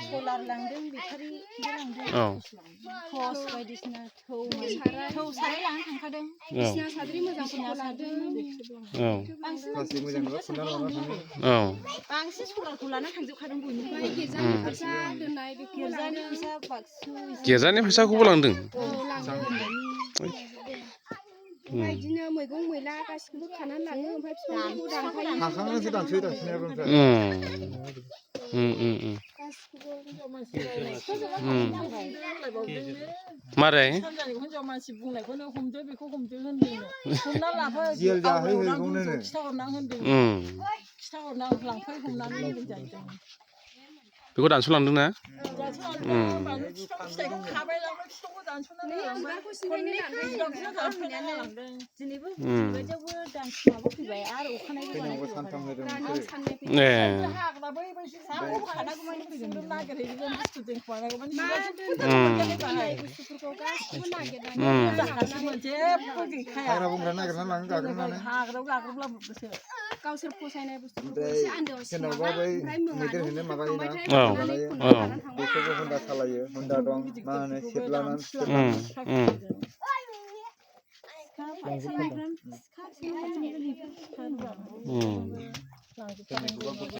सलार लांदों बेटारि लांदों टर्च बायदिसिना थौ साराय लानानै थांखादों बिसिना साद्रि मोजांफोरखौ लादों बांसिन सलारखौ लाना थांजोबखादों बयनिफ्राय गिर्जानि फैसा दोननाय गिर्जानि फैसा बाक्सु गिर्जानि फैसाखौबो लांदों ओमफ्राय बिदिनो मैगं मैला गासिखौबो खानानै लाङो ओमफ्राय बिफांफोरखौ दानफायो हाखांनासो दानसोयो दानसोनायाबो ओमफ्राय मारै हिनजाव मानसि बुंनायखौनो हमदो बेखौ हमदो होनदों हमना लाफा जियाल जाहैहैगौनो खिथाहरना होनदों खिथाहरना लांफाय हमनानै होनदों जाहैदों बेखौ दानस'लांदोंना फिथाइखौ खाबाय लांबाय फिफांखौ दानस'नानै दिनैबो बेबायदियावबो माबा फैबाय आरो अखानायबो हाग्रा बंग्रा नागिरना लाङो गाग्रोबनानै गावसोर फसायनाय बुस्थुफोरखौ ओमफ्राय एसे आन्दोआव सोरनावबा बै मैदेर होनो माबायोना बेखौबो होनदा सालायो होनदा दं मा होनो सेबलानानै